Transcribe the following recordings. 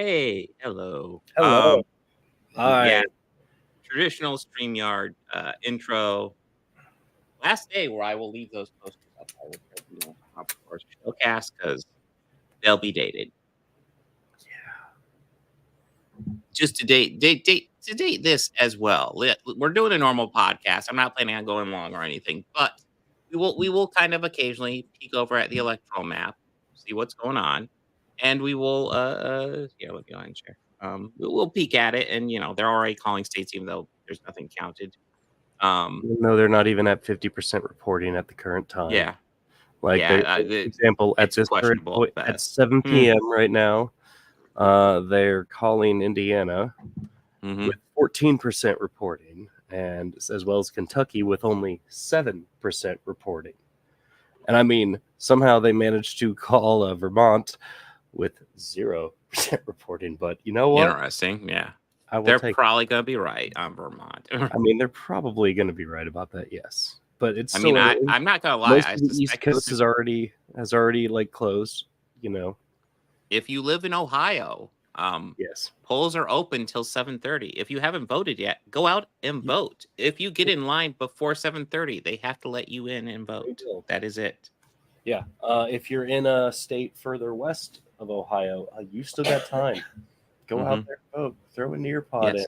Hey, hello. Hello. Yeah, Hi. traditional StreamYard intro. Last day where I will leave those posters up. I will start doing them of course showcast because they'll be dated. Just to date this as well. We're doing a normal podcast. I'm not planning on going long or anything, but we will kind of occasionally peek over at the electoral map, see what's going on, and we will here, let me go ahead and share. We'll peek at it, and they're already calling states even though there's nothing counted. No, they're not even at 50% reporting at the current time. Yeah, Like, yeah. for example, at It's this current questionable point, at at best. 7 p.m. right now, they're calling Indiana Mm-hmm. with 14% reporting, and as well as Kentucky with only 7% reporting. And I mean, somehow they managed to call Vermont with 0% reporting. But you know what? Interesting. Yeah, I will they're take. probably gonna be right on Vermont. I mean, they're probably going to be right about that, yes. But it's I mean, still early. I'm not gonna lie. Most I of the East suspect Coast has already like closed. You know, if you live in Ohio, yes. polls are open till 7:30. If you haven't voted yet, go out and Y- vote. If you get in line before 7:30, they have to let you in and They vote. will. That is it. Yeah. If you're in a state further west of Ohio, you still got time. Go Hmm. out there, vote, throw an ear pod in, Yes.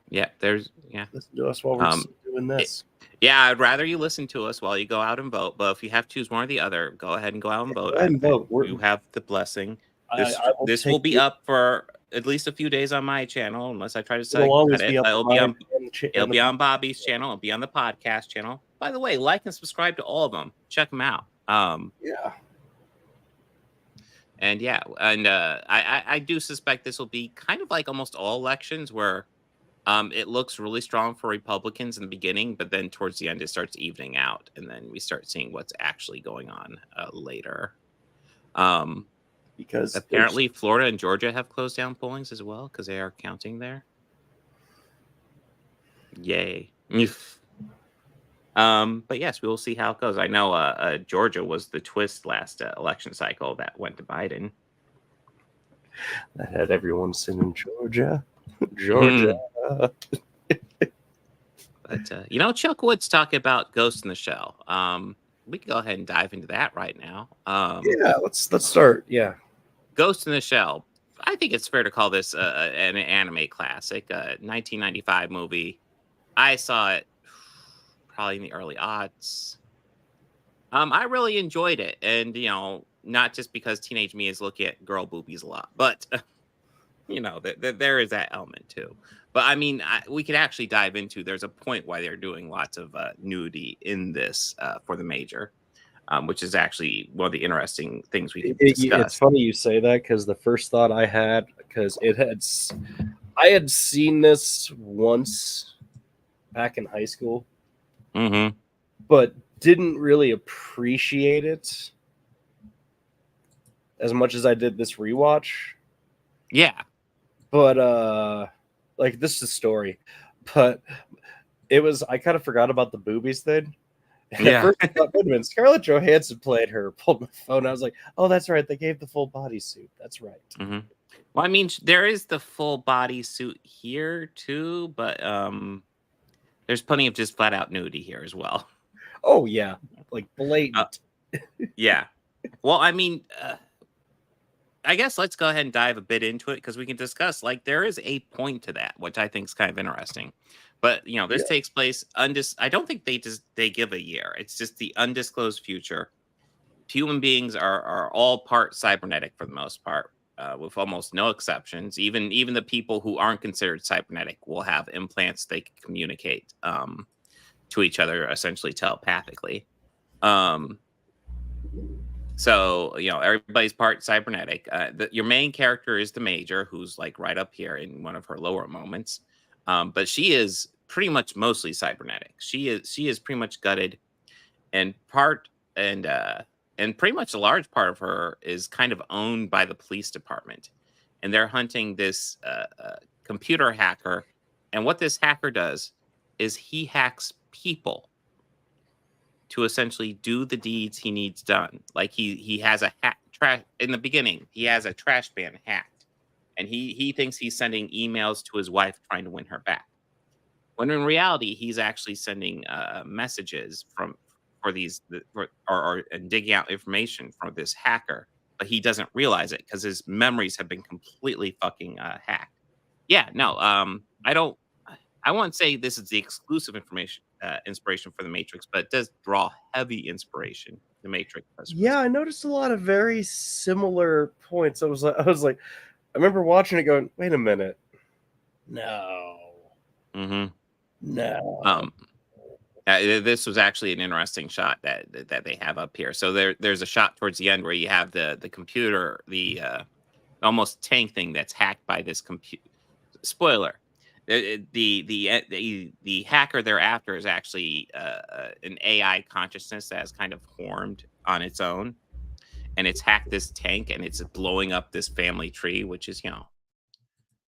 Yeah. There's yeah. listen to us while we're Um. doing it- this. yeah. I'd rather you listen to us while you go out and vote. But if you have to choose one or the other, go ahead and go out and vote. Go ahead and vote. You have the blessing. I will This will take be you. up for at least a few days on my channel, unless I try to It'll cut always it. be up But on it'll be mine on and It'll the be on Bobby's channel. It'll be on the podcast channel. By the way, like and subscribe to all of them. Check them out. yeah. And yeah, and I do suspect this will be kind of like almost all elections where it looks really strong for Republicans in the beginning, but then towards the end it starts evening out, and then we start seeing what's actually going on later. Um, Because there's Apparently, Florida and Georgia have closed down pollings as well because they are counting there. Yay. But yes, we will see how it goes. I know Georgia was the twist last election cycle that went to Biden. that had everyone singing Georgia, Georgia. Mhm. But Chuck Wood's talking about Ghost in the Shell. We can go ahead and dive into that right now. Yeah, let's start. Yeah, Ghost in the Shell. I think it's fair to call this an anime classic, 1995 movie. I saw it probably in the early aughts. I really enjoyed it, and not just because teenage me is looking at girl boobies a lot, but there is that element too. But I mean, we could actually dive into. There's a point why they're doing lots of nudity in this for the major, which is actually one of the interesting things we could it's discuss. funny you say that because the first thought I had, I had seen this once back in high school, Mm-hmm. but didn't really appreciate it as much as I did this rewatch. Yeah. But like this is a story, but I kind of forgot about the boobies thing. And at Yeah. first I thought, wait a minute, Scarlett Johansson played her. Pulled my phone. I was like, oh, that's right. They gave the full bodysuit. That's right. Mm-hmm. Well, I mean, there is the full body suit here too, but there's plenty of just flat out nudity here as well. Oh yeah, like Uh, blatant. yeah. Well, I mean, I guess let's go ahead and dive a bit into it because we can discuss. Like, there is a point to that, which I think is kind of interesting. But this Yeah. takes place I don't think they give a year. It's just the undisclosed future. Human beings are all part cybernetic for the most part, with almost no exceptions. Even the people who aren't considered cybernetic will have implants they can communicate to each other essentially telepathically. Um, so everybody's part cybernetic. Your main character is the major, who's like right up here in one of her lower moments, but she is pretty much mostly cybernetic. She is pretty much gutted, and and pretty much a large part of her is kind of owned by the police department, and they're hunting this computer hacker. And what this hacker does is he hacks people to essentially do the deeds he needs done. Like he has a trash in the beginning. He has a trash ban hacked, and he thinks he's sending emails to his wife trying to win her back. When in reality, he's actually sending messages for these or and digging out information from this hacker, but he doesn't realize it because his memories have been completely fucking hacked. Yeah, no, I don't. I won't say this is the exclusive information inspiration for the Matrix, but it does draw heavy inspiration. The Matrix does from this. Yeah, I noticed a lot of very similar points. I remember watching it going, wait a minute. No. Mm-hmm. No. This was actually an interesting shot that they have up here. So there's a shot towards the end where you have the computer, the almost tank thing that's hacked by this computer. Spoiler: the hacker thereafter is actually an AI consciousness that has kind of formed on its own, and it's hacked this tank, and it's blowing up this family tree, which is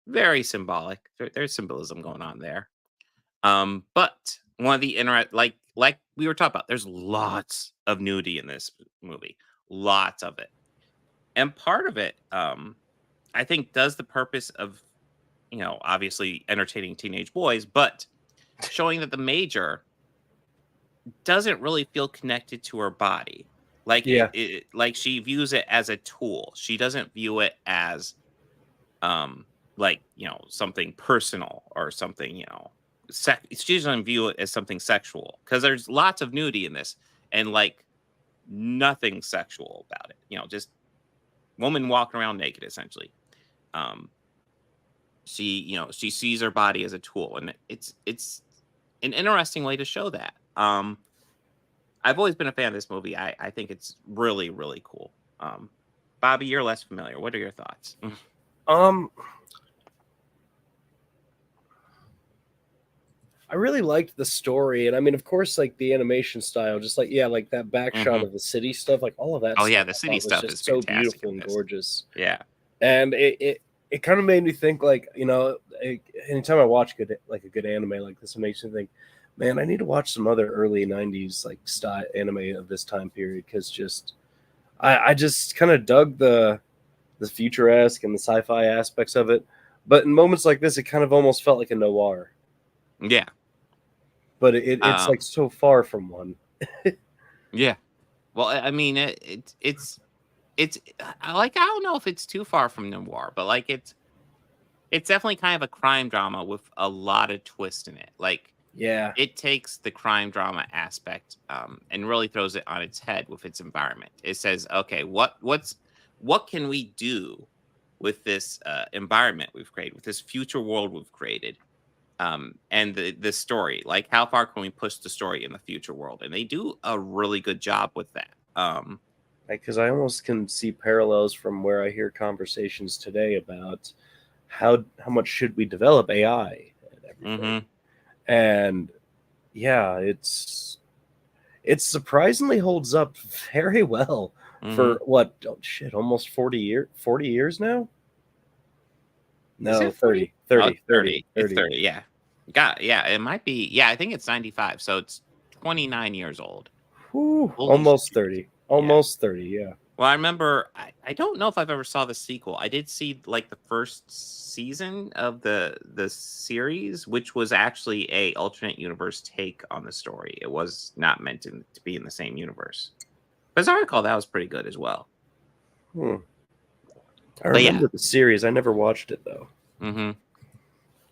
very symbolic. There's symbolism going on there. But one of the like we were talking about, there's lots of nudity in this movie, lots of it, and part of it, I think, does the purpose of obviously entertaining teenage boys, but showing that the major doesn't really feel connected to her body, like Yeah. like she views it as a tool. She doesn't view it as like something personal or something she doesn't view it as something sexual because there's lots of nudity in this and like nothing sexual about it. Just woman walking around naked essentially. Um, she sees her body as a tool, and it's an interesting way to show that. I've always been a fan of this movie. I think it's really really cool. Bobby, you're less familiar. What are your thoughts? Um, I really liked the story, and I mean, of course, like the animation style, just like like that back shot of the city stuff, like all of that. Oh stuff yeah, the I city thought was stuff just is so fantastic beautiful in and this. gorgeous. Yeah, and it kind of made me think, like, anytime I watch a good anime like this, it makes me think, man, I need to watch some other early '90s like style anime of this time period, because I just kind of dug the futuresque and the sci-fi aspects of it, but in moments like this, it kind of almost felt like a noir. yeah, But it's like so far from one. yeah. Well, I mean, it's I don't know if it's too far from noir, but like it's definitely kind of a crime drama with a lot of twist in it. Like Yeah. it takes the crime drama aspect and really throws it on its head with its environment. It says, okay, what can we do with this environment we've created, with this future world we've created, and the story? Like, how far can we push the story in the future world? And they do a really good job with that. Because I almost can see parallels from where I hear conversations today about how much should we develop AI and everything. Mhm, And yeah, it surprisingly holds up very well for mhm. what, oh shit, almost 40 years now? Is No, it 40? 30, Oh, 30, it's 30, 30. It's 30. 30, yeah. Yeah, it might be. Yeah, I think it's 95, so it's 29 years old. Whew, Holy almost shit. 30. Yeah. Almost 30, yeah. Well, I remember I don't know if I've ever saw the sequel. I did see like the first season of the series, which was actually a alternate universe take on the story. It was not meant to be in the same universe. But as I recall, that was pretty good as well. Hmm. I But yeah. remember the series. I never watched it though. Hmm.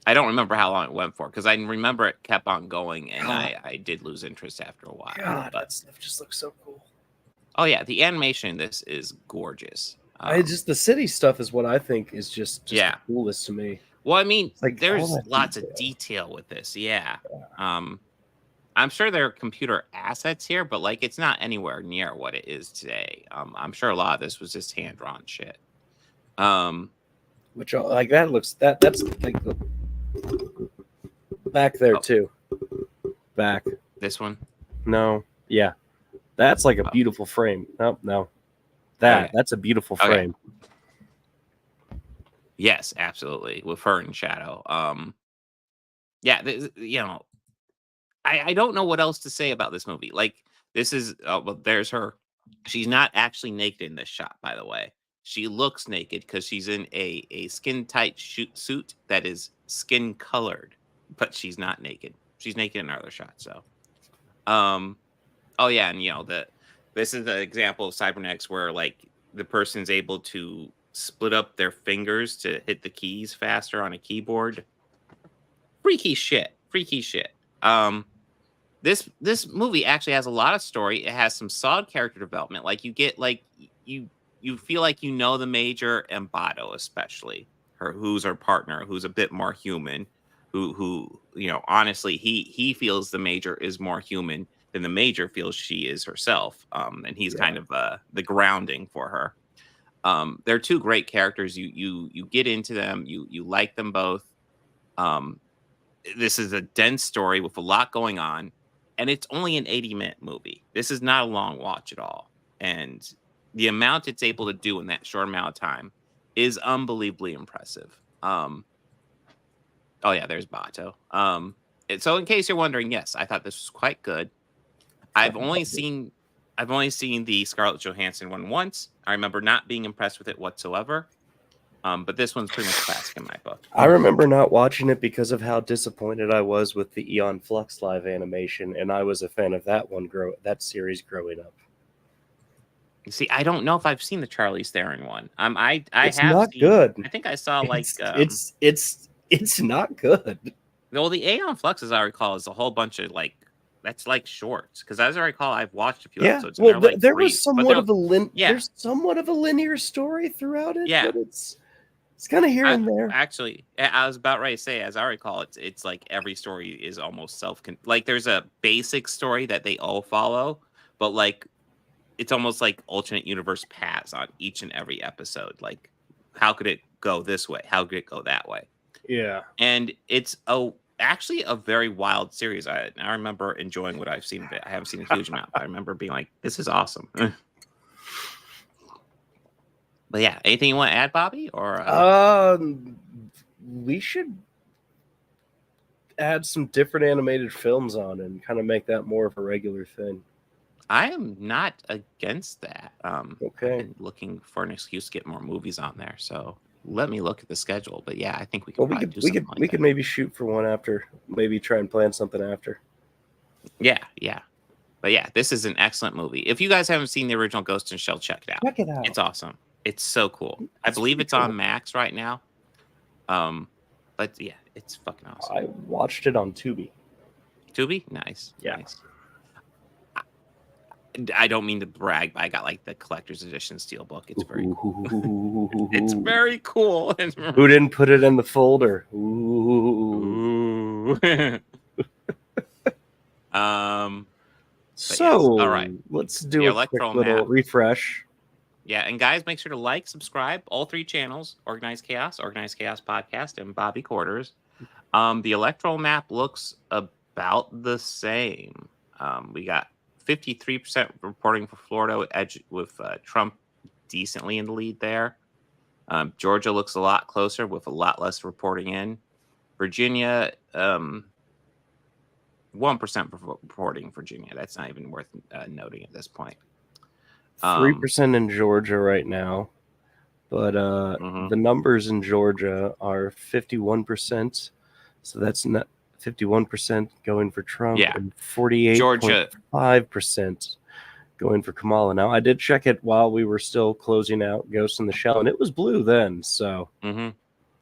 I don't remember how long it went for because I remember it kept on going, and God, I did lose interest after a while. God, But that stuff just looks so cool. oh yeah, the animation in this is gorgeous. The city stuff is what I think is just Yeah. the coolest to me. Well, I mean, It's like all there's that lots of detail. detail with this. Yeah. I'm sure there are computer assets here, but like it's not anywhere near what it is today. I'm sure a lot of this was just hand drawn shit. Which like that looks that's like back there Oh, too. Back. this one. No. Yeah. That's like a Oh, beautiful frame. No. okay. That's a beautiful Okay. frame. Yes, absolutely. With her in shadow. Yeah, I don't know what else to say about this movie. Like, this is well, there's her. She's not actually naked in this shot, by the way. She looks naked because she's in a skin tight suit that is skin colored, but she's not naked. She's naked in other shots. So, um, oh yeah, and this is an example of cybernetics where like the person's able to split up their fingers to hit the keys faster on a keyboard. Freaky shit. Freaky shit. This movie actually has a lot of story. It has some solid character development. Like you get like you feel like the major and Bato, especially who's her partner, who's a bit more human, who honestly he feels the major is more human than the major feels she is herself. And he's kind of the grounding for her. They're two great characters. You get into them. You like them both. This is a dense story with a lot going on, and it's only an 80-minute movie. This is not a long watch at all. And the amount it's able to do in that short amount of time is unbelievably impressive. Oh yeah, there's Bato. So in case you're wondering, yes, I thought this was quite good. I've only seen the Scarlett Johansson one once. I remember not being impressed with it whatsoever. But this one's pretty much classic in my book. I remember not watching it because of how disappointed I was with the Eon Flux live animation, and I was a fan of that series growing up. See, I don't know if I've seen the Charlize Theron one. It's not good. I think I saw like it's not good. Well, the Aeon Flux, as I recall, is a whole bunch of like that's like shorts. Because as I recall, I've watched a few episodes. Well, like there brief, was somewhat of a there's somewhat of a linear story throughout it. Yeah, but it's kind of here and there. Actually, I was about ready to say, as I recall, it's like every story is almost like there's a basic story that they all follow, but like it's almost like alternate universe paths on each and every episode. Like, how could it go this way? How could it go that way? Yeah. And it's actually a very wild series. I remember enjoying what I've seen of it. I haven't seen a huge amount, but I remember being like, this is awesome. But yeah, anything you want to add, Bobby? Or we should add some different animated films on and kind of make that more of a regular thing. I am not against that. Okay. I've been looking for an excuse to get more movies on there, so let me look at the schedule. But yeah, I think we can. We could maybe shoot for one after. Maybe try and plan something after. Yeah. But yeah, this is an excellent movie. If you guys haven't seen the original Ghost in the Shell, check it out. Check it out. It's awesome. It's so cool. I believe it's on Max right now. But yeah, it's fucking awesome. I watched it on Tubi. Tubi? Nice. Yeah. Nice. I don't mean to brag, but I got like the collector's edition steelbook. It's very cool. It's very cool. Who didn't put it in the folder? Ooh. So, all right, let's do a quick little refresh. Yeah, and guys, make sure to like, subscribe, all three channels: Organized Chaos Podcast, and Bobby Quarters. The electoral map looks about the same. We got 53% reporting for Florida with Trump decently in the lead there. Georgia looks a lot closer with a lot less reporting in. Virginia, 1% reporting Virginia. That's not even worth noting at this point. 3% in Georgia right now. But the numbers in Georgia are 51%. So that's not 51% going for Trump and 48.5% going for Kamala. Now, I did check it while we were still closing out Ghost in the Shell, and it was blue then. So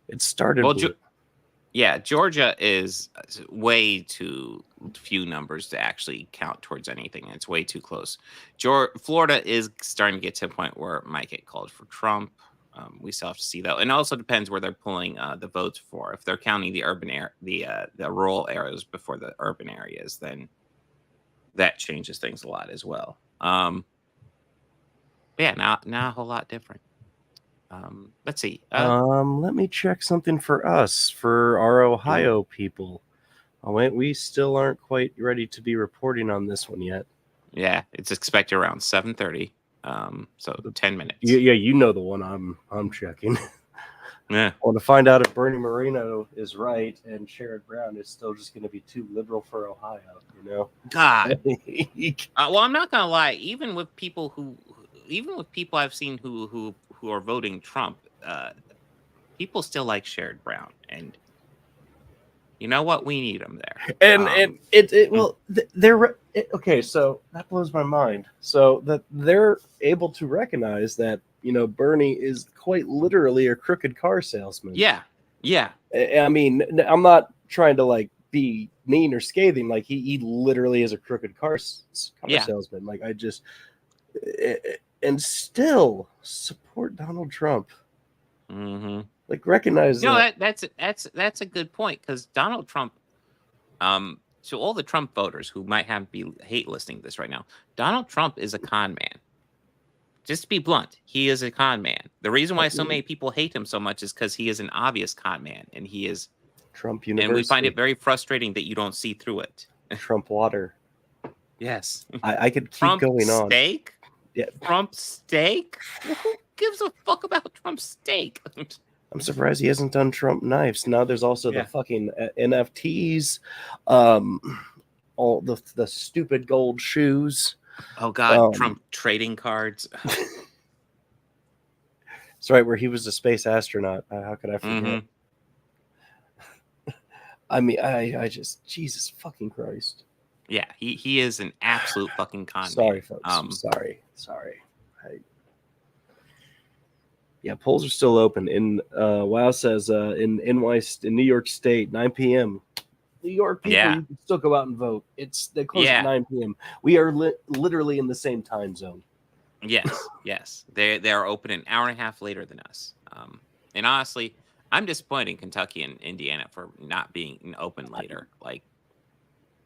it started blue. Georgia is way too few numbers to actually count towards anything. It's way too close. Florida is starting to get to a point where it might get called for Trump. We still have to see though, and it also depends where they're pulling the votes for. If they're counting the the rural areas before the urban areas, then that changes things a lot as well. Now a whole lot different. Let's see. Let me check something for us, for our Ohio people. Oh wait, we still aren't quite ready to be reporting on this one yet. Yeah, it's expected around 7:30. So 10 minutes. Yeah, you know the one I'm checking. Yeah. I want to find out if Bernie Moreno is right and Sherrod Brown is still just going to be too liberal for Ohio, you know? God. Well, I'm not gonna lie. Even with people I've seen who who are voting Trump, people still like Sherrod Brown, and you know what? We need him there. And they're okay. So that blows my mind. So that they're able to recognize that Bernie is quite literally a crooked car salesman. Yeah. I mean, I'm not trying to like be mean or scathing. Like he literally is a crooked car salesman. Like I just and still support Donald Trump. Mm-hmm. Like recognize that's a good point, because Donald Trump, to all the Trump voters who might be hate listening to this right now, Donald Trump is a con man. Just to be blunt, he is a con man. The reason why so many people hate him so much is because he is an obvious con man, and he is Trump University. And we find it very frustrating that you don't see through it. Trump water. Yes. I could keep Trump going on. Steak? Yeah. Trump steak? Who gives a fuck about Trump steak? I'm surprised he hasn't done Trump knives. Now there's also the fucking NFTs, all the stupid gold shoes. Oh God, Trump trading cards. That's right, where he was a space astronaut. How could I forget? Mm-hmm. I mean, I just, Jesus fucking Christ. Yeah, he is an absolute fucking con. Sorry, folks. Sorry. Yeah, polls are still open. Wow says in New York State, 9 p.m. New York people, you can still go out and vote. They close at 9 p.m. We are literally in the same time zone. Yes. They're open an hour and a half later than us. And honestly, I'm disappointed in Kentucky and Indiana for not being open later. Like,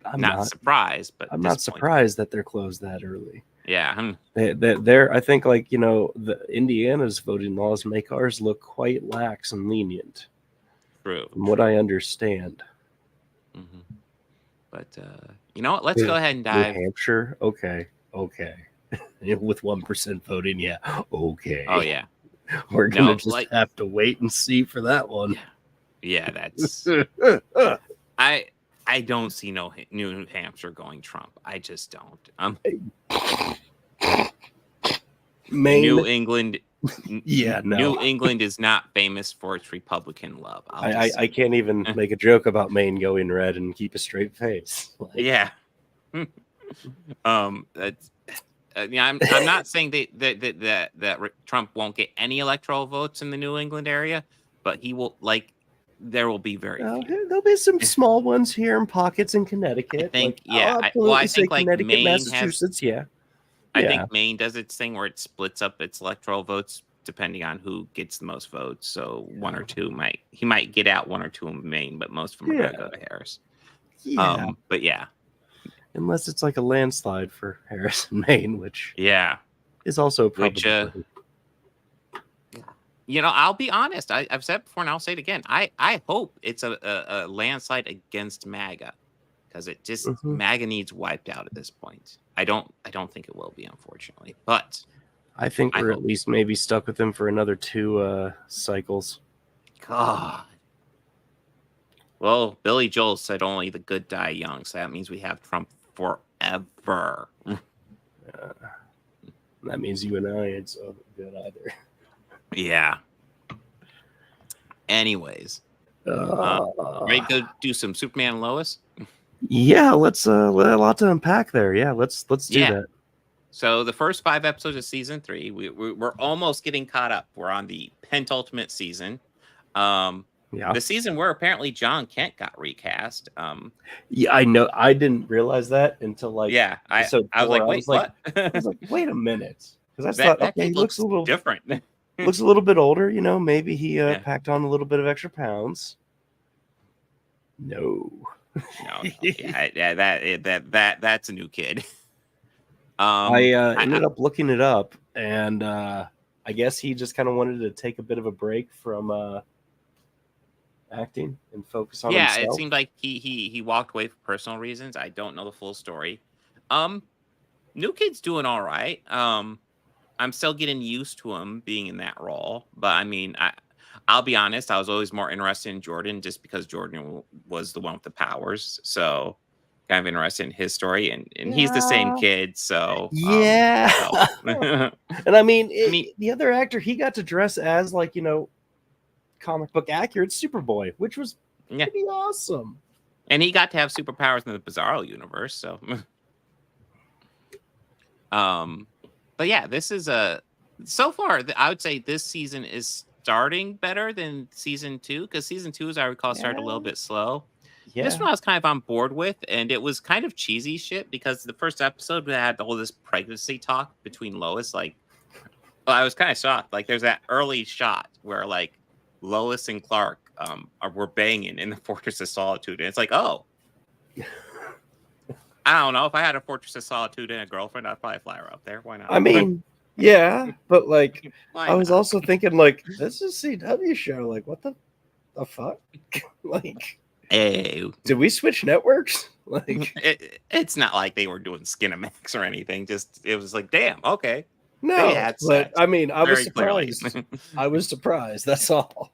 I'm not surprised, but I'm not surprised that they're closed that early. Yeah, they're. I think the Indiana's voting laws make ours look quite lax and lenient. True. From what I understand. Mm-hmm. But you know what? Let's go ahead and dive. New Hampshire, okay. With 1% voting, yeah, okay. Oh yeah. We're gonna have to wait and see for that one. Yeah, that's. I don't see New Hampshire going Trump. I just don't. Maine, New England. Yeah, no. New England is not famous for its Republican love. I can't even make a joke about Maine going red and keep a straight face. Yeah. That's. I'm not saying that Trump won't get any electoral votes in the New England area, but he will. There will be very few. There'll be some small ones here in pockets in Connecticut. I think, I think Maine Massachusetts, I think Maine does its thing where it splits up its electoral votes depending on who gets the most votes. So one or two he might get out one or two in Maine, but most of them are going to go to Harris. Yeah. But yeah. Unless it's like a landslide for Harris and Maine, which is also a problem. I'll be honest. I've said it before and I'll say it again. I hope it's a landslide against MAGA, because it just MAGA needs wiped out at this point. I don't think it will be, unfortunately, but I think we're at least maybe stuck with him for another 2 cycles. God. Well, Billy Joel said only the good die young, so that means we have Trump forever. That means you and I ain't so good either. Yeah. Anyways, ready to go do some Superman and Lois? Yeah, let's a lot to unpack there. Yeah, let's do that. So the first 5 episodes of season 3, we're almost getting caught up. We're on the penultimate season. The season where apparently John Kent got recast. Yeah, I know. I didn't realize that until I was like, wait, what? I was like, wait a minute, because I that thought, okay, he looks a little different. Looks a little bit older, maybe he packed on a little bit of extra pounds. No. That's a new kid. I ended up looking it up, and I guess he just kind of wanted to take a bit of a break from acting and focus on himself. It seemed like he walked away for personal reasons. I don't know the full story. New kid's doing all right. I'm still getting used to him being in that role, but I mean, I'll be honest, I was always more interested in Jordan just because Jordan was the one with the powers. So kind of interested in his story, and he's the same kid, so Yeah. so. And I mean, I mean, the other actor, he got to dress as like, comic book accurate Superboy, which was yeah, pretty awesome. and he got to have superpowers in the Bizarro universe, so. But yeah, this is so far. I would say this season is starting better than season 2, because season 2, as I recall, started a little bit slow. This Yeah. one I was kind of on board with, and it was kind of cheesy shit because the first episode had all this pregnancy talk between Lois. Like, well, I was kind of shocked. Like, there's that early shot where like Lois and Clark were banging in the Fortress of Solitude, and it's like, oh, I don't know. If I had a Fortress of Solitude and a girlfriend, I'd probably fly her up there. Why not? I mean, yeah, but like, Why I was not? also thinking, like, this is CW show. Like, what the fuck? Like, Hey, did we switch networks? Like, it's not like they were doing Skinamax or anything. Just it was like, damn, okay, they no, had but sex. I mean, I was Very clearly. surprised. I was surprised. That's all.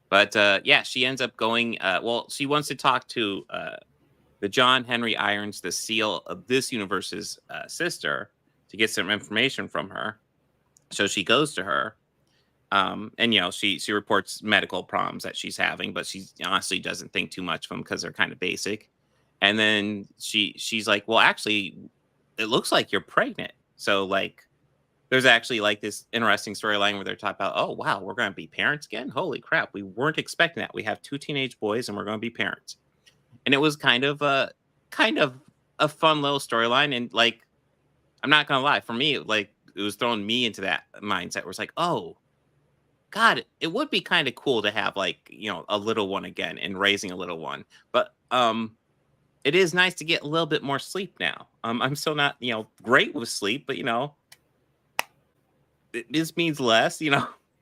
But yeah, she ends up going. Well, she wants to talk to the John Henry Irons, the seal of this universe's sister, to get some information from her. So she goes to her, and she reports medical problems that she's having, but she honestly doesn't think too much of them because they're kind of basic. And then she's like, well, actually, it looks like you're pregnant. So like, there's actually like this interesting storyline where they're talking about, oh wow, we're going to be parents again. Holy crap, we weren't expecting that. We have 2 teenage boys and we're going to be parents. And it was kind of a fun little storyline. And like, I'm not gonna lie, for me, like it was throwing me into that mindset where it's like, oh God, it would be kind of cool to have like, a little one again and raising a little one. But it is nice to get a little bit more sleep now. I'm still not, great with sleep, but this means less,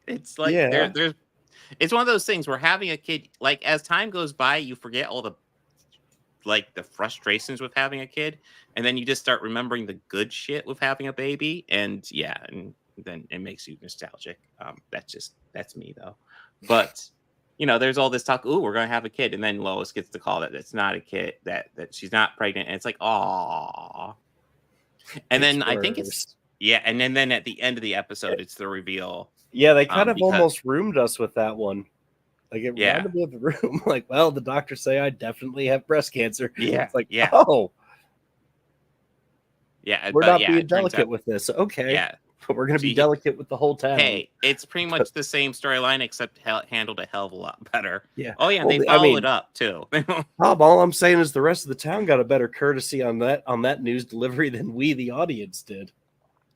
It's like Yeah. there's it's one of those things where having a kid, like as time goes by, you forget all the frustrations with having a kid, and then you just start remembering the good shit with having a baby, and yeah, and then it makes you nostalgic. That's me though. But there's all this talk, ooh, we're gonna have a kid, and then Lois gets the call that it's not a kid, that she's not pregnant, and it's like, oh. And It's then I think it's worse. yeah, and then at the end of the episode, it's the reveal. Yeah, they kind of Because almost roomed us with that one. Like, it yeah, reminded me of the room. Like, well, the doctors say I definitely have breast cancer. yeah, It's like, yeah, oh, yeah, we're but not yeah, being it turns delicate out, with this. Okay. yeah, But we're going to be she delicate with the whole town. hey, it's pretty much the same storyline except handled a hell of a lot better. Yeah. Oh yeah, and Well, they I follow mean, it up too. Bob, all I'm saying is the rest of the town got a better courtesy on that news delivery than we, the audience, did.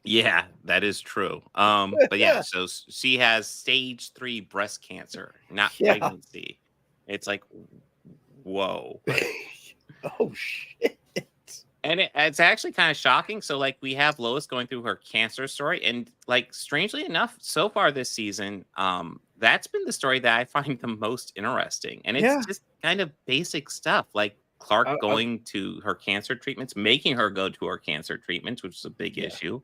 Yeah, that is true. But yeah, so she has stage 3 breast cancer, not Yeah. pregnancy. It's like, whoa. Oh shit. And it's actually kind of shocking. So like, we have Lois going through her cancer story, and like, strangely enough, so far this season, that's been the story that I find the most interesting. And it's just kind of basic stuff, like Clark going to her cancer treatments, making her go to her cancer treatments, which is a big issue.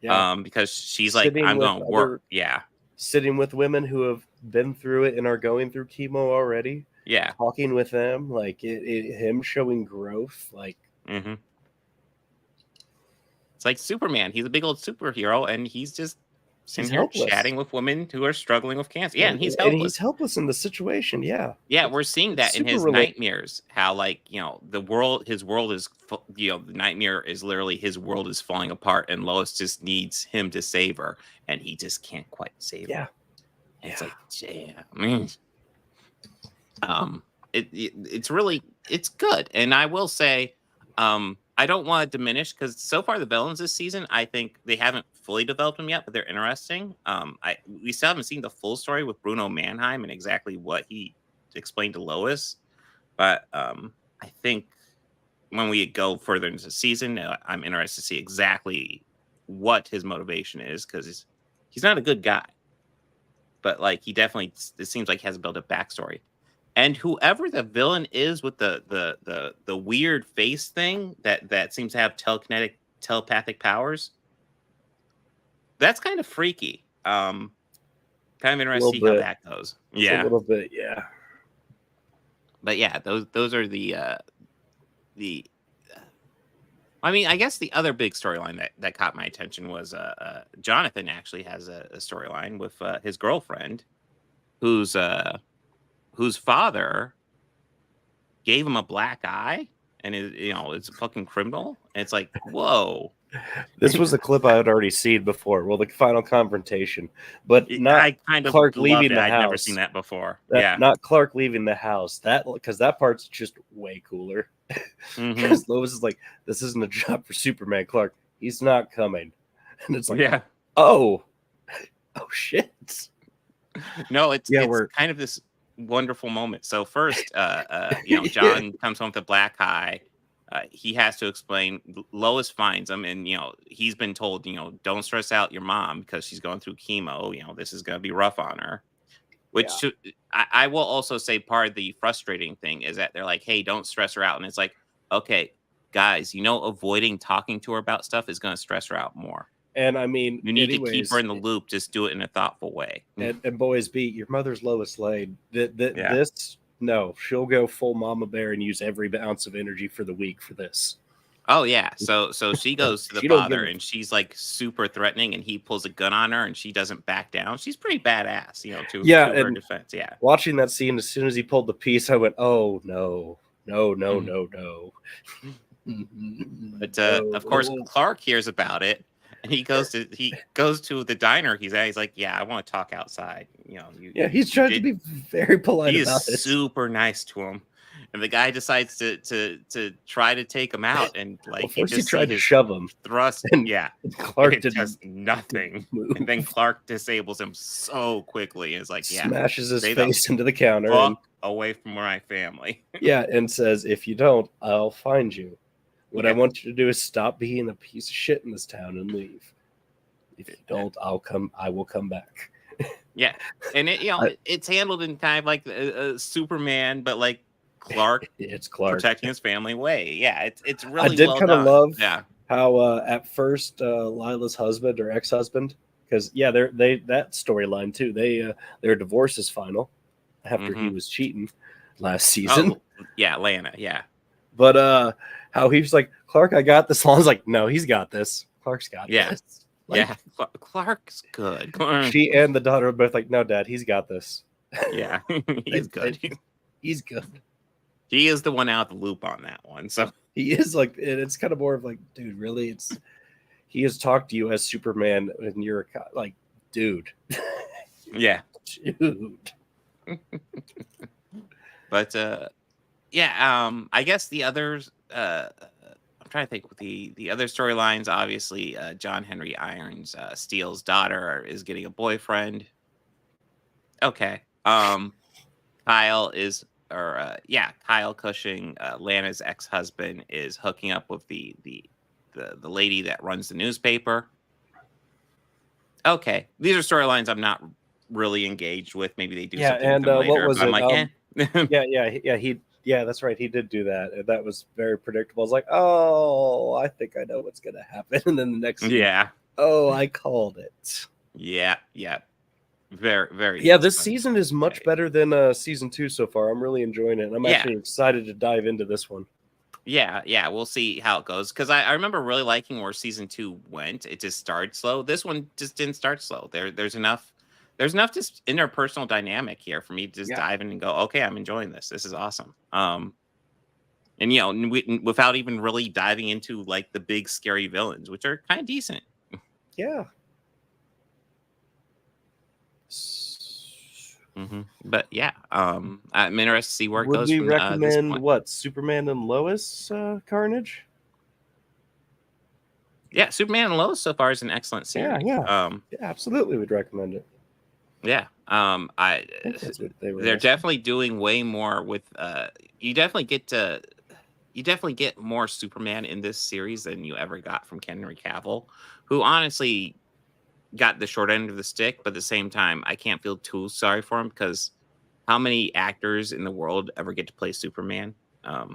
Yeah. Because she's like, I'm going to work. Yeah. Sitting with women who have been through it and are going through chemo already. Yeah. Talking with them, like him showing growth, like. Mm-hmm. It's like Superman. He's a big old superhero, and he's just sitting here chatting with women who are struggling with cancer. Yeah, and he's helpless. And he's helpless in the situation. Yeah. Yeah, we're seeing that in his nightmares. How like, his world is, the nightmare is literally his world is falling apart, and Lois just needs him to save her, and he just can't quite save her. And it's like, damn. It's good, and I will say, I don't want to diminish, because so far the villains this season, I think they haven't fully developed them yet, but they're interesting. We still haven't seen the full story with Bruno Mannheim and exactly what he explained to Lois, but I think when we go further into the season, I'm interested to see exactly what his motivation is, because he's not a good guy, but like, he definitely, it seems like he has built a backstory. And whoever the villain is with the weird face thing that seems to have telepathic powers, that's kind of freaky. Kind of interested to see how that goes. Yeah, a little bit, yeah. But yeah, those are the I mean, I guess the other big storyline that caught my attention was Jonathan actually has a storyline with his girlfriend, whose father gave him a black eye, and it's a fucking criminal. And it's like, whoa. This was a clip I had already seen before. Well, the final confrontation, but not I kind of Clark loved leaving it. the I'd house. never seen that before. Yeah. Not Clark leaving the house. Because that part's just way cooler. Because Lois is like, this isn't a job for Superman, Clark. He's not coming. And it's like, yeah. Oh shit. No, it's kind of this wonderful moment. So first, John comes home with a black eye. He has to explain. Lois finds him, and he's been told, don't stress out your mom because she's going through chemo. This is going to be rough on her. Which I will also say, part of the frustrating thing is that they're like, hey, don't stress her out, and it's like, okay, guys, avoiding talking to her about stuff is going to stress her out more. And I mean, you need to keep her in the loop. Just do it in a thoughtful way. And boys, your mother's Lois Lane. This. No, she'll go full mama bear and use every ounce of energy for the week for this. Oh yeah, so she goes to the father and she's like super threatening, and he pulls a gun on her and she doesn't back down. She's pretty badass, to her defense. Yeah. Watching that scene, as soon as he pulled the piece, I went, "Oh no. But of course, Clark hears about it. And he goes to the diner he's at. He's like, yeah, I want to talk outside. He's trying to be very polite about it. He's super nice to him. And the guy decides to try to take him out. And first he tried to shove him. Thrust. And Clark does nothing. Move. And then Clark disables him so quickly. And it's like, smashes his face into the counter. And away from my family. And says, if you don't, I'll find you. What I want you to do is stop being a piece of shit in this town and leave. If you don't, I will come back. Yeah. And it's handled in kind of like a Superman, but like Clark, it's Clark protecting his family way. Yeah, it's really. I did well kind of love how at first Lila's husband or ex-husband, because that storyline too. Their divorce is final after he was cheating last season. Lana. Yeah. But how he's like, Clark, I got this. Lon's like, no, he's got this. Clark's got this. Clark's good. She and the daughter are both like, no, Dad, he's got this. Yeah, he's good. He's good. He is the one out the loop on that one. So he is like, and it's kind of more of like, dude, really? He has talked to you as Superman, and you're like, dude. Yeah, dude. But I guess the others. I'm trying to think with the other storylines. Obviously, John Henry Irons, Steele's daughter, is getting a boyfriend. Okay. Kyle Cushing, Lana's ex-husband, is hooking up with the lady that runs the newspaper. Okay, these are storylines I'm not really engaged with. Maybe they do something with them later. What was it? I'm like, Yeah, that's right. He did do that. And that was very predictable. I was like, oh, I think I know what's going to happen. And then the next scene, oh, I called it. Yeah. Very, very. Yeah, this season is much better than season 2 so far. I'm really enjoying it. I'm actually excited to dive into this one. Yeah. We'll see how it goes. Because I remember really liking where season 2 went. It just started slow. This one just didn't start slow. There's enough just interpersonal dynamic here for me to just dive in and go, okay, I'm enjoying this. This is awesome. And without even really diving into like the big scary villains, which are kind of decent. Yeah. But I'm interested to see where it goes. Would we recommend Superman and Lois Carnage? Yeah, Superman and Lois so far is an excellent series. Yeah, absolutely, would recommend it. Yeah, they're definitely doing way more with. You definitely get more Superman in this series than you ever got from Henry Cavill, who honestly got the short end of the stick. But at the same time, I can't feel too sorry for him because how many actors in the world ever get to play Superman? I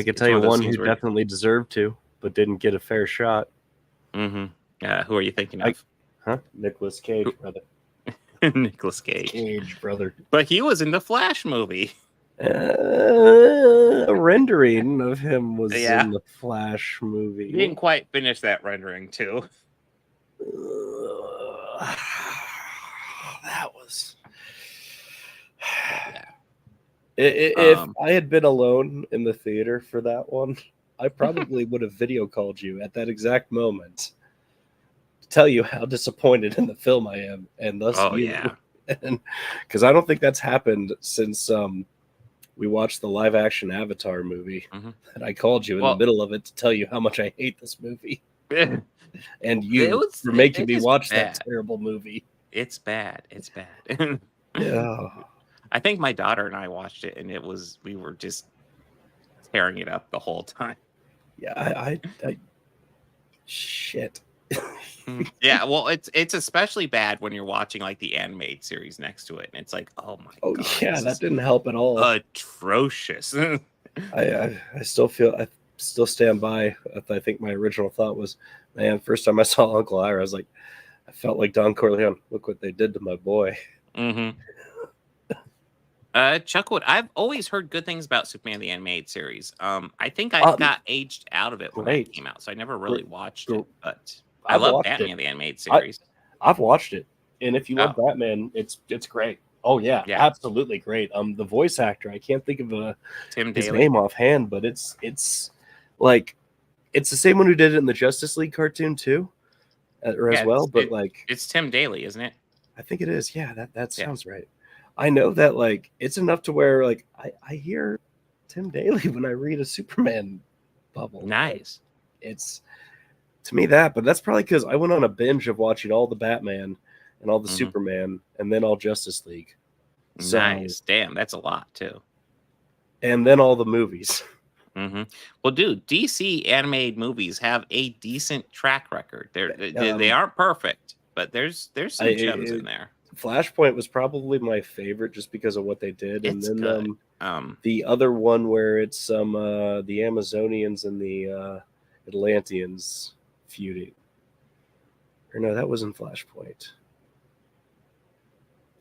could tell you one who definitely deserved to, but didn't get a fair shot. Who are you thinking of? Nicolas Cage, brother. Nicolas Cage, brother. But he was in the Flash movie. A rendering of him was Yeah. in the Flash movie. You didn't quite finish that rendering, too. That was. Yeah. If I had been alone in the theater for that one, I probably would have video called you at that exact moment to tell you how disappointed in the film I am, and thus you. Yeah. And because I don't think that's happened since we watched the live action Avatar movie, and I called you in the middle of it to tell you how much I hate this movie. And you were making me watch that terrible movie. It's bad. It's bad. Yeah. I think my daughter and I watched it, and we were just tearing it up the whole time. Yeah, I shit. Yeah, well, it's especially bad when you're watching like the animated series next to it, and it's like, oh my god. Yeah, that didn't help at all. Atrocious. I still stand by. I think my original thought was, man, first time I saw Uncle Ira, I was like, I felt like Don Corleone. Look what they did to my boy. Chuckwood, I've always heard good things about Superman the Animated Series. I think I got aged out of it when it came out, so I never really watched it. But I love Batman the Animated Series. I've watched it, and if you love Batman, it's great. Oh yeah, absolutely great. The voice actor, I can't think of his name offhand, but it's like it's the same one who did it in the Justice League cartoon too, as well. But it's Tim Daly, isn't it? I think it is. Yeah, that sounds right. I know that like it's enough to where like I hear Tim Daly when I read a Superman bubble. Nice. It's to me that, but that's probably because I went on a binge of watching all the Batman and all the Superman and then all Justice League. So, nice. Damn, that's a lot too. And then all the movies. Well, dude, DC animated movies have a decent track record. They aren't perfect, but there's some gems in there. Flashpoint was probably my favorite just because of what they did. And then the other one where it's the Amazonians and the Atlanteans feuding. Or no, that wasn't Flashpoint.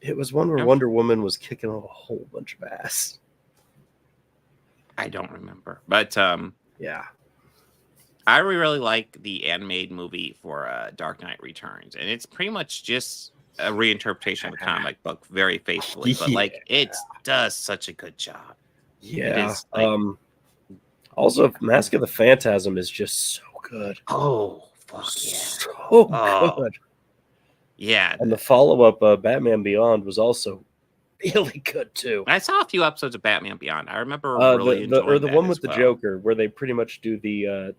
It was one where Wonder Woman was kicking a whole bunch of ass. I don't remember. But yeah. I really like the animated movie for Dark Knight Returns. And it's pretty much just a reinterpretation of the comic book very faithfully, but like it does such a good job. Yeah. Also, Mask of the Phantasm is just so good. Oh fuck yeah, so good. Yeah, and the follow-up Batman Beyond was also really good too. I saw a few episodes of Batman Beyond. I remember really enjoying the one with the Joker, where they pretty much do the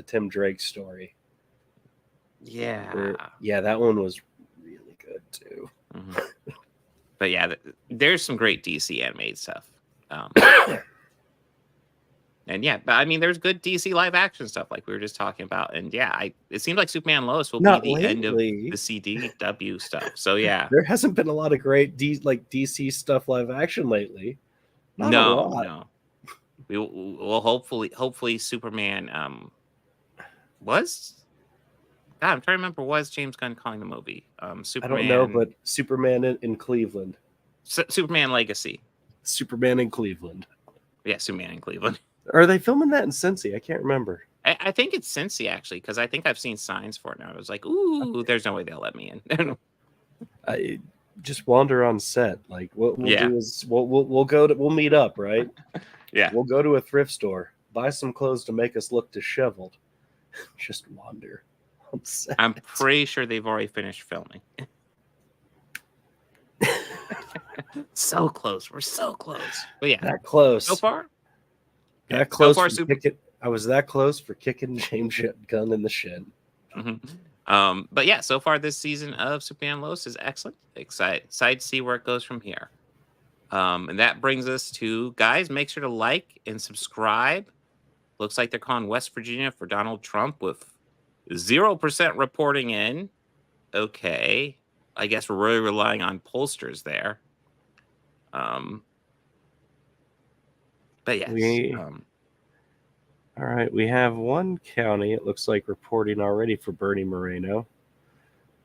Tim Drake story. Yeah, that one was good too. But yeah, there's some great DC animated stuff. And yeah, but I mean, there's good DC live action stuff like we were just talking about. And yeah, it seems like Superman and Lois will be the end of the CW stuff. So yeah, there hasn't been a lot of great DC stuff live action lately. No. We'll hopefully Superman was. God, I'm trying to remember. Was James Gunn calling the movie? Superman, I don't know, but Superman in Cleveland. Superman Legacy. Superman in Cleveland. Yeah, Superman in Cleveland. Are they filming that in Cincy? I can't remember. I think it's Cincy actually, because I think I've seen signs for it now. I was like, ooh, there's no way they'll let me in. I just wander on set. Like what we'll do is we'll meet up, right? Yeah. We'll go to a thrift store, buy some clothes to make us look disheveled. Just wander. I'm pretty sure they've already finished filming. So close. We're so close. But yeah. That close. So far? That close. I was that close for kicking James Gunn in the shin. But yeah, so far this season of Superman Lois is excellent. Excited to see where it goes from here. And that brings us to, guys, make sure to like and subscribe. Looks like they're calling West Virginia for Donald Trump with 0% reporting in. Okay. I guess we're really relying on pollsters there. But yes. All right. We have one county, it looks like, reporting already for Bernie Moreno.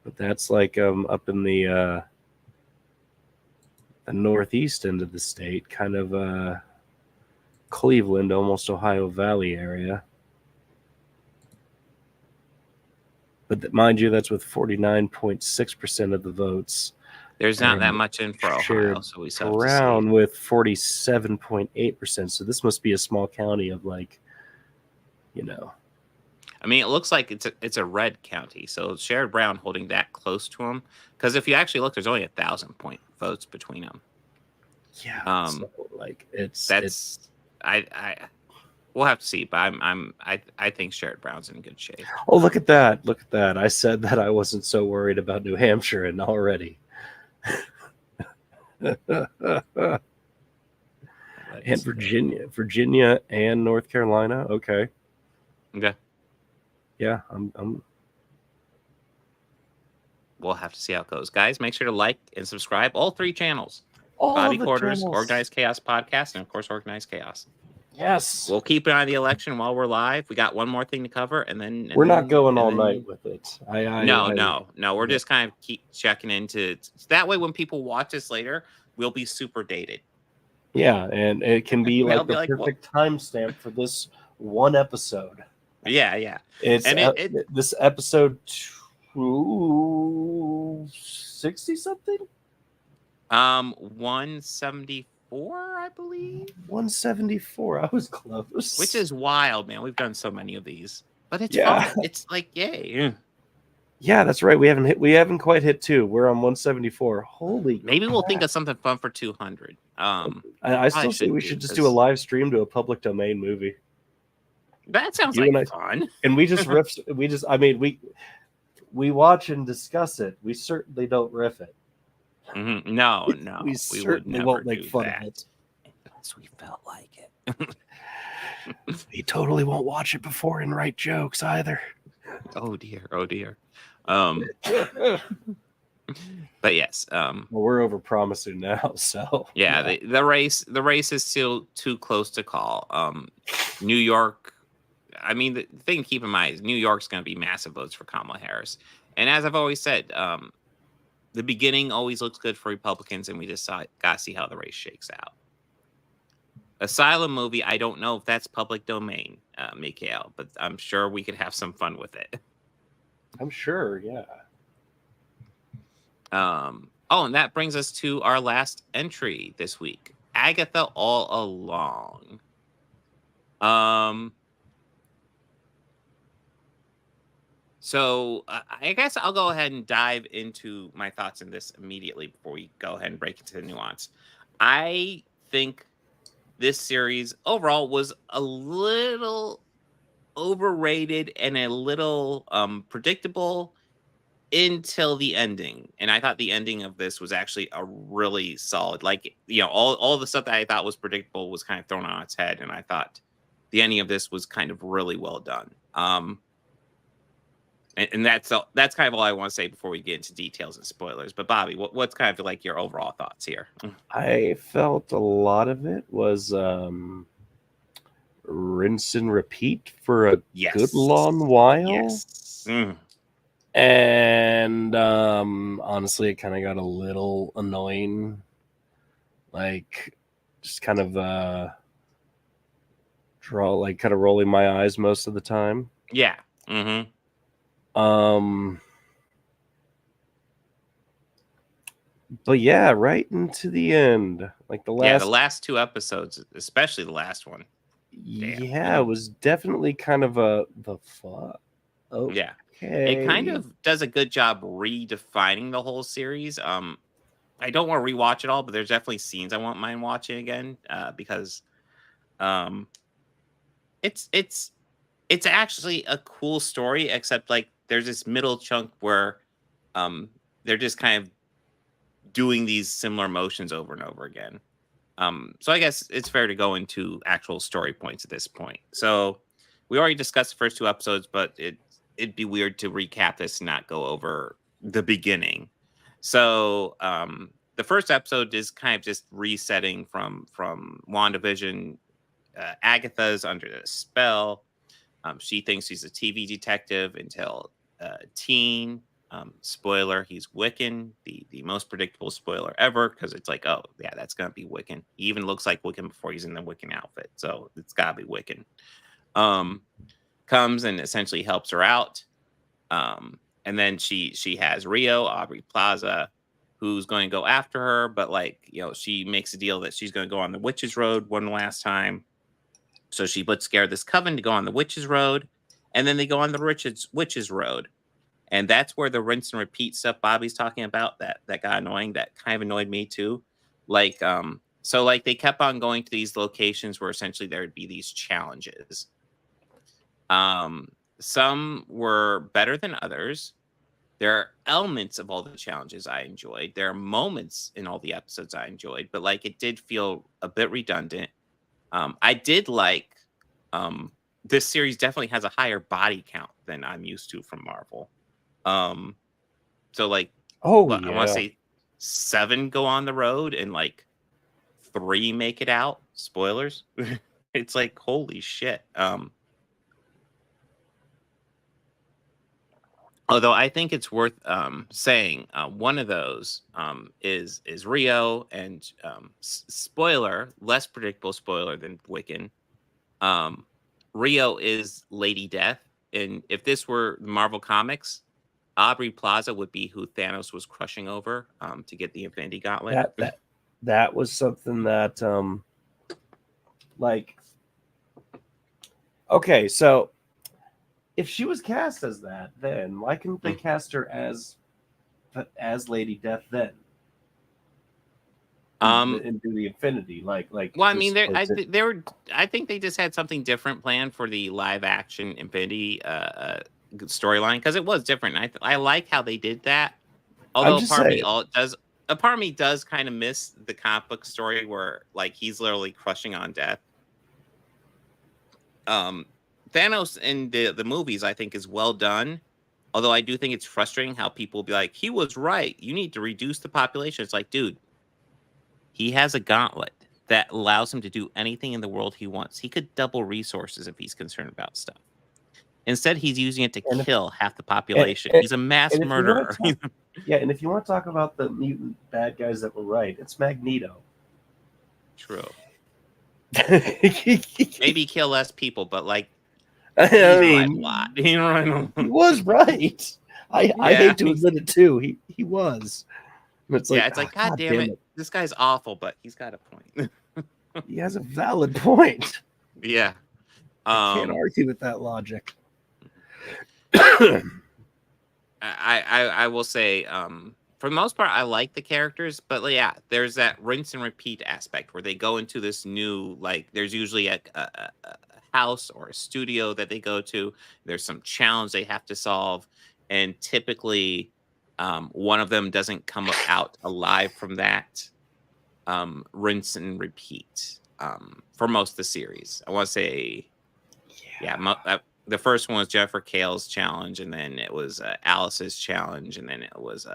But that's like up in the northeast end of the state, kind of Cleveland, almost Ohio Valley area. But mind you, that's with 49.6% of the votes. There's not And that much in for Ohio, Sherrod so we still have to Brown see. with 47.8%. So this must be a small county of like, you know. I mean, it looks like it's a red county, so Sherrod Brown holding that close to him. Because if you actually look, there's only 1,000 point votes between them. Yeah. So like That's I we'll have to see, but I think Sherrod Brown's in good shape. Oh, look at that. Look at that. I said that I wasn't so worried about New Hampshire and already. And Virginia and North Carolina. Okay. Okay. Yeah, I'm We'll have to see how it goes. Guys, make sure to like and subscribe. All 3 channels. all Bobby of the Quarters, channels. Organized Chaos Podcast, and of course Organized Chaos. Yes. We'll keep an eye on the election while we're live. We got one more thing to cover, and then we're not going all night with it. No. We're just kind of keep checking into that way. When people watch us later, we'll be super dated. Yeah, and it can be like the like, perfect timestamp for this one episode. Yeah. It's this episode 260 something. 174, I believe. 174. I was close. Which is wild, man. We've done so many of these, but it's fun. It's like yay. Yeah, that's right. We haven't quite hit 2. We're on 174. Holy maybe crap. We'll think of something fun for 200. I still say we should just do a live stream to a public domain movie. That sounds like fun. And we just riff. We watch and discuss it. We certainly don't riff it. Mm-hmm. No. we certainly won't make fun of it. Unless we felt like it. We totally won't watch it before and write jokes either. Oh dear. But yes. Well, we're over promising now, so yeah. The race is still too close to call. New York. I mean, the thing to keep in mind is New York's going to be massive votes for Kamala Harris, and as I've always said, the beginning always looks good for Republicans, and we just got to see how the race shakes out. Asylum movie, I don't know if that's public domain, Mikhail, but I'm sure we could have some fun with it. I'm sure, yeah. And that brings us to our last entry this week. Agatha All Along. So I guess I'll go ahead and dive into my thoughts on this immediately before we go ahead and break into the nuance. I think this series overall was a little overrated and a little predictable until the ending. And I thought the ending of this was actually a really solid, like, all the stuff that I thought was predictable was kind of thrown on its head. And I thought the ending of this was kind of really well done. And that's kind of all I want to say before we get into details and spoilers. But Bobby, what's kind of like your overall thoughts here? I felt a lot of it was rinse and repeat for a good long while. Yes. And honestly, it kind of got a little annoying. Like, just kind of kind of rolling my eyes most of the time. Yeah. Mm-hmm. But yeah, right into the end, like the last 2 episodes, especially the last one. Yeah, it was definitely kind of the fuck. Oh, yeah. It kind of does a good job redefining the whole series. I don't want to rewatch it all, but there's definitely scenes I won't mind watching again because it's actually a cool story, except like there's this middle chunk where they're just kind of doing these similar motions over and over again. So I guess it's fair to go into actual story points at this point. So we already discussed the first 2 episodes, but it'd be weird to recap this and not go over the beginning. So the first episode is kind of just resetting from WandaVision. Agatha's under the spell. She thinks she's a TV detective until teen. Spoiler: he's Wiccan, the most predictable spoiler ever, because it's like, oh yeah, that's gonna be Wiccan. He even looks like Wiccan before he's in the Wiccan outfit, so it's gotta be Wiccan. Um, Comes and essentially helps her out. And then she has Rio, Aubrey Plaza, who's going to go after her, but like, she makes a deal that she's going to go on the Witches Road one last time. So she puts scare this coven to go on the Witches Road, and then they go on the Witches Road. And that's where the rinse and repeat stuff Bobby's talking about that got annoying. That kind of annoyed me too. Like, so like they kept on going to these locations where essentially there would be these challenges. Some were better than others. There are elements of all the challenges I enjoyed. There are moments in all the episodes I enjoyed, but like it did feel a bit redundant. I did like this series definitely has a higher body count than I'm used to from Marvel. So like, Oh I want to yeah. say 7 go on the road and like 3 make it out. Spoilers. It's like holy shit. Although I think it's worth saying one of those is Rio, and spoiler, less predictable spoiler than Wiccan. Rio is Lady Death, and if this were Marvel Comics, Aubrey Plaza would be who Thanos was crushing over to get the Infinity Gauntlet. That was something that like, okay, so if she was cast as that, then why couldn't they cast her as Lady Death then? And do the Infinity like. Well, I mean, I think they just had something different planned for the live action Infinity storyline, because it was different. I like how they did that. Although a part of me does kind of miss the comic book story where like he's literally crushing on death. Thanos in the movies, I think, is well done. Although I do think it's frustrating how people be like, he was right. You need to reduce the population. It's like, dude, he has a gauntlet that allows him to do anything in the world he wants. He could double resources if he's concerned about stuff. Instead, he's using it to kill half the population. He's a mass murderer. And if you want to talk about the mutant bad guys that were right, it's Magneto. True. Maybe kill less people, but like, I mean, a lot. He was right. I hate to admit it too. He was. It's like, God damn it. This guy's awful, but he's got a point. He has a valid point. Yeah. I can't argue with that logic. I will say, for the most part, I like the characters, but yeah, there's that rinse and repeat aspect where they go into this new, like, there's usually a house or a studio that they go to. There's some challenge they have to solve, and typically one of them doesn't come out alive from that rinse and repeat for most of the series. I want to say, the first one was Jennifer Kale's challenge, and then it was Alice's challenge, and then it was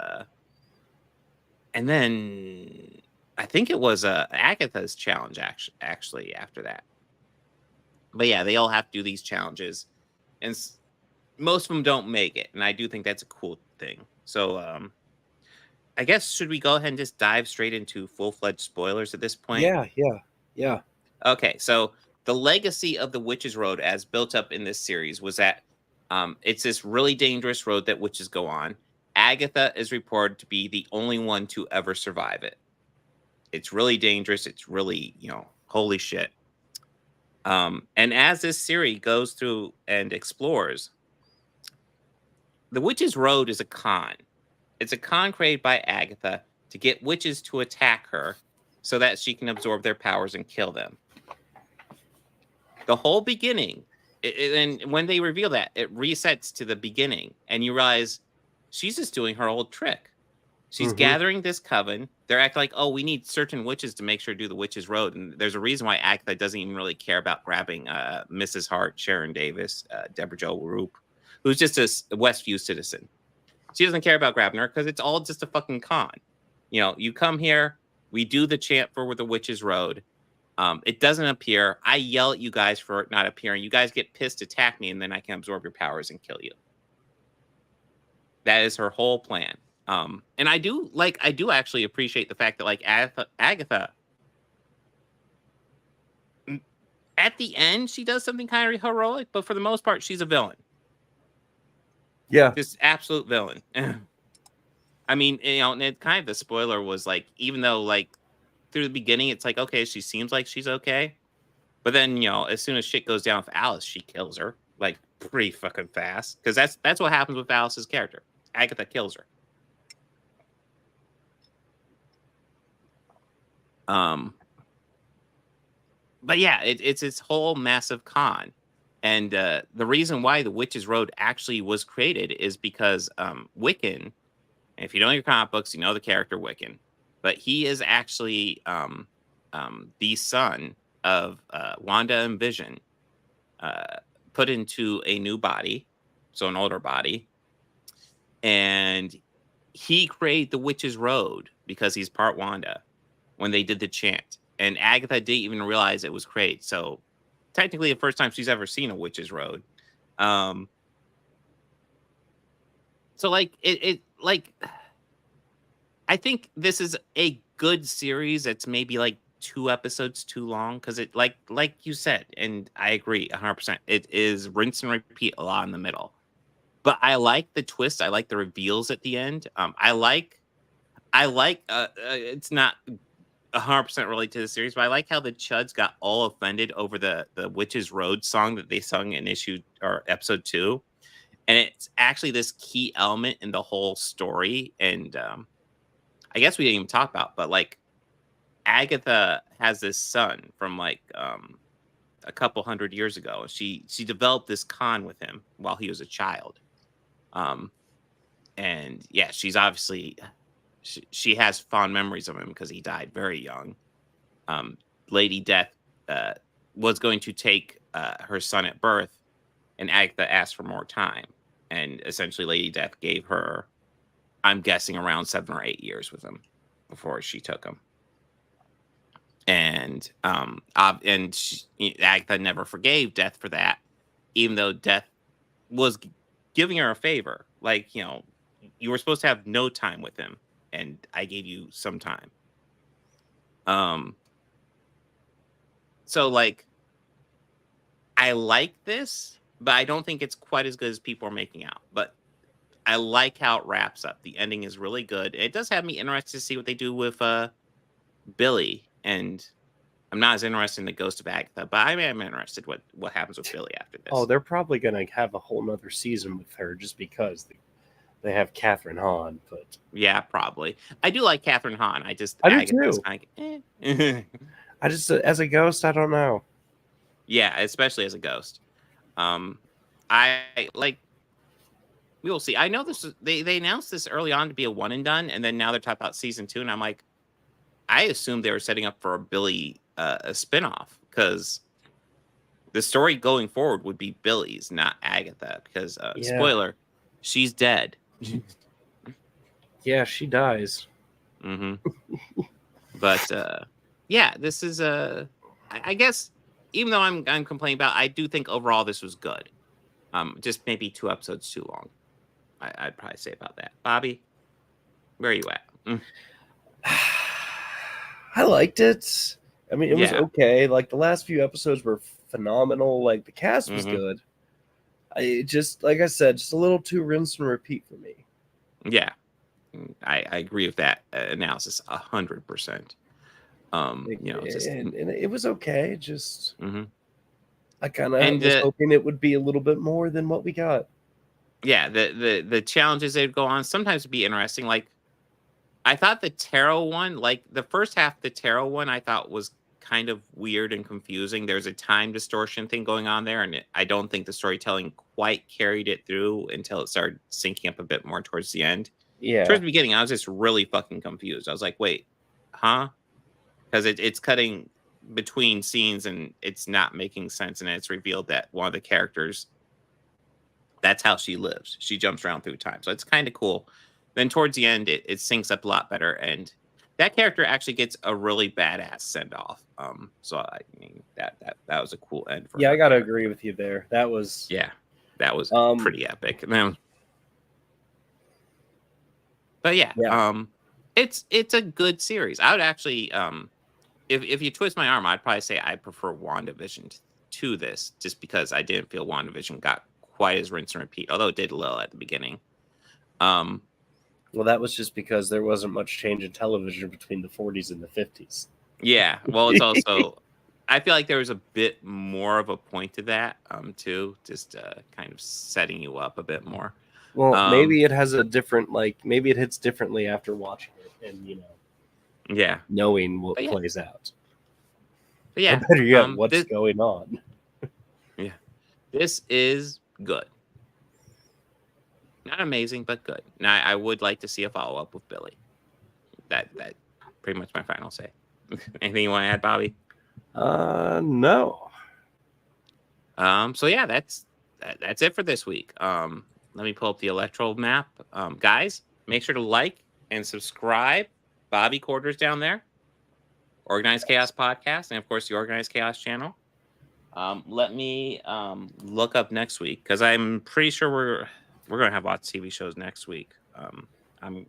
and then I think it was Agatha's challenge actually after that. But yeah, they all have to do these challenges, and most of them don't make it, and I do think that's a cool thing. So I guess, should we go ahead and just dive straight into full-fledged spoilers at this point? Yeah. Okay, so the legacy of the Witches Road as built up in this series was that it's this really dangerous road that witches go on. Agatha is reported to be the only one to ever survive it. It's really dangerous. It's really, holy shit. And as this series goes through and explores, the Witches Road is a con. It's a con created by Agatha to get witches to attack her so that she can absorb their powers and kill them. The whole beginning, and when they reveal that, it resets to the beginning, and you realize she's just doing her old trick. She's gathering this coven. They're acting like, oh, we need certain witches to make sure to do the Witches Road. And there's a reason why Agatha doesn't even really care about grabbing Mrs. Hart, Sharon Davis, Deborah Jo Roop, who's just a Westview citizen. She doesn't care about grabbing her because it's all just a fucking con. You come here, we do the chant for the Witches Road. It doesn't appear. I yell at you guys for it not appearing. You guys get pissed, attack me, and then I can absorb your powers and kill you. That is her whole plan. And I do actually appreciate the fact that like Agatha at the end she does something kind of heroic, but for the most part she's a villain. Yeah. Just absolute villain. I mean, and it kind of the spoiler was like, even though like through the beginning it's like, okay, she seems like she's okay, but then as soon as shit goes down with Alice, she kills her like pretty fucking fast, because that's what happens with Alice's character. Agatha kills her. But yeah, it's this whole massive con. And the reason why the Witch's Road actually was created is because Wiccan, if you know your comic books, you know the character Wiccan, but he is actually the son of Wanda and Vision, put into a new body, so an older body. And he created the Witch's Road because he's part Wanda when they did the chant. And Agatha didn't even realize it was created. So technically the first time she's ever seen a Witch's Road. So like it like I think this is a good series. It's maybe like 2 episodes too long, because it like you said, and I agree 100%. It is rinse and repeat a lot in the middle. But I like the twist. I like the reveals at the end. I like it's not 100% related to the series, but I like how the Chuds got all offended over the Witch's Road song that they sung in episode 2. And it's actually this key element in the whole story. And I guess we didn't even talk about, but like Agatha has this son from like a couple hundred years ago. She developed this con with him while he was a child. And yeah, she's obviously she has fond memories of him because he died very young. Lady Death was going to take her son at birth, and Agatha asked for more time. And essentially, Lady Death gave her, I'm guessing, around 7 or 8 years with him before she took him. And Agatha never forgave Death for that, even though Death was giving her a favor. Like, you were supposed to have no time with him, and I gave you some time. So like, I like this, but I don't think it's quite as good as people are making out. But I like how it wraps up. The ending is really good. It does have me interested to see what they do with Billy, and I'm not as interested in the Ghost of Agatha, but I am interested what happens with Billy after this. Oh, they're probably gonna have a whole nother season with her just because they have Katherine Hahn. But yeah, probably. I do like Katherine Hahn. I do too. Kind of, I just as a ghost, I don't know. Yeah, especially as a ghost. I like. We will see. I know this. They announced this early on to be a one and done, and then now they're talking about season 2, and I'm like, I assumed they were setting up for a Billy a spinoff, because the story going forward would be Billy's, not Agatha. Because spoiler, she's dead. Yeah, she dies. Mm-hmm. But yeah, this is I guess, even though I'm complaining about, I do think overall this was good. Just maybe 2 episodes too long. I'd probably say about that. Bobby, where are you at? I liked it. I mean, it was okay. Like, the last few episodes were phenomenal. Like, the cast was good. I just, like I said, just a little too rinse and repeat for me. Yeah, I agree with that analysis 100%. And it was okay. Just I kind of was hoping it would be a little bit more than what we got. Yeah, the challenges they'd go on sometimes would be interesting. Like, I thought the tarot one, like the first half of the tarot one, I thought was kind of weird and confusing. There's a time distortion thing going on there, and I don't think the storytelling quite carried it through until it started syncing up a bit more towards the end. Yeah. Towards the beginning, I was just really fucking confused. I was like, wait, huh? Because it's cutting between scenes and it's not making sense. And it's revealed that one of the characters, that's how she lives. She jumps around through time. So it's kind of cool. Then towards the end, it syncs up a lot better. And that character actually gets a really badass send off. So I mean, that was a cool end for her. I gotta agree with you there. That was pretty epic. But yeah, Yeah. it's a good series. I would actually, if you twist my arm, I'd probably say I prefer WandaVision to this, just because I didn't feel WandaVision got quite as rinse and repeat, although it did a little at the beginning. Um, Well, that was just because there wasn't much change in television between the 40s and the 50s. yeah. Well, it's also, I feel like there was a bit more of a point to that, too, just kind of setting you up a bit more. Well, maybe it has a different, like, maybe it hits differently after watching it and, you know, Yeah. knowing what But yeah. plays out. But yeah. Or better yet, what's this, going on. yeah. This is good. Not amazing, but good. Now, I would like to see a follow up with Billy. That pretty much my final say. Anything you want to add, Bobby? No. So yeah, that's it for this week. Let me pull up the electoral map. Guys, make sure to like and subscribe. Bobby Quarters down there. Organized Chaos Podcast, and of course the Organized Chaos channel. Let me look up next week, because I'm pretty sure we're gonna have lots of TV shows next week. I'm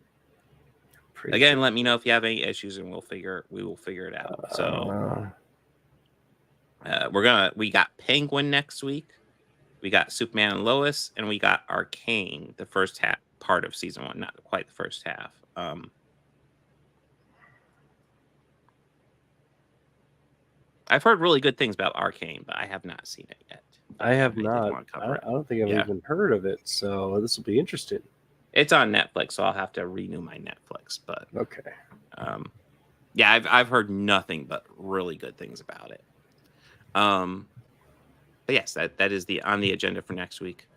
again. Let me know if you have any issues, and we will figure it out. So we got Penguin next week. We got Superman and Lois, and we got Arcane, the first half part of season 1, not quite the first half. I've heard really good things about Arcane, but I have not seen it yet. I have did not. want to cover it. I don't think I've even heard of it, so this will be interesting. It's on Netflix, so I'll have to renew my Netflix. But okay. Yeah, I've heard nothing but really good things about it. But yes, that is on the agenda for next week.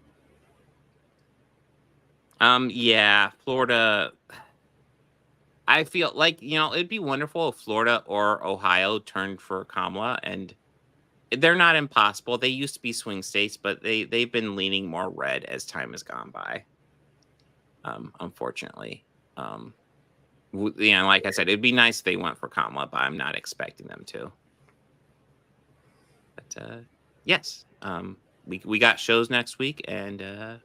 Yeah, Florida. I feel like, it'd be wonderful if Florida or Ohio turned for Kamala, and they're not impossible. They used to be swing states, but they've been leaning more red as time has gone by. Unfortunately, like I said, it'd be nice if they went for Kamala, but I'm not expecting them to. But yes, we got shows next week, and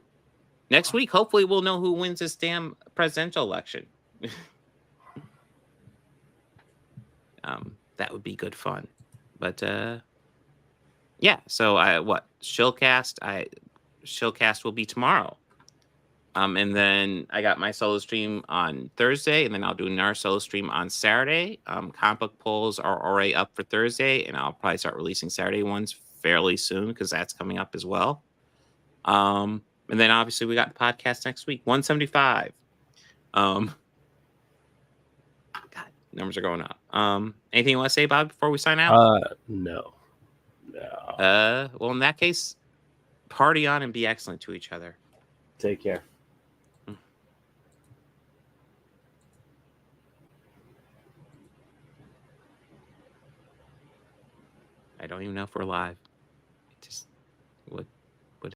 next week hopefully we'll know who wins this damn presidential election. That would be good fun. But yeah, so Shillcast will be tomorrow. And then I got my solo stream on Thursday, and then I'll do another solo stream on Saturday. Comic book polls are already up for Thursday, and I'll probably start releasing Saturday ones fairly soon, because that's coming up as well. And then obviously we got the podcast next week, 175. God, numbers are going up. Anything you want to say, Bob, before we sign out? No. Well, in that case, party on and be excellent to each other. Take care. I don't even know if we're live. Just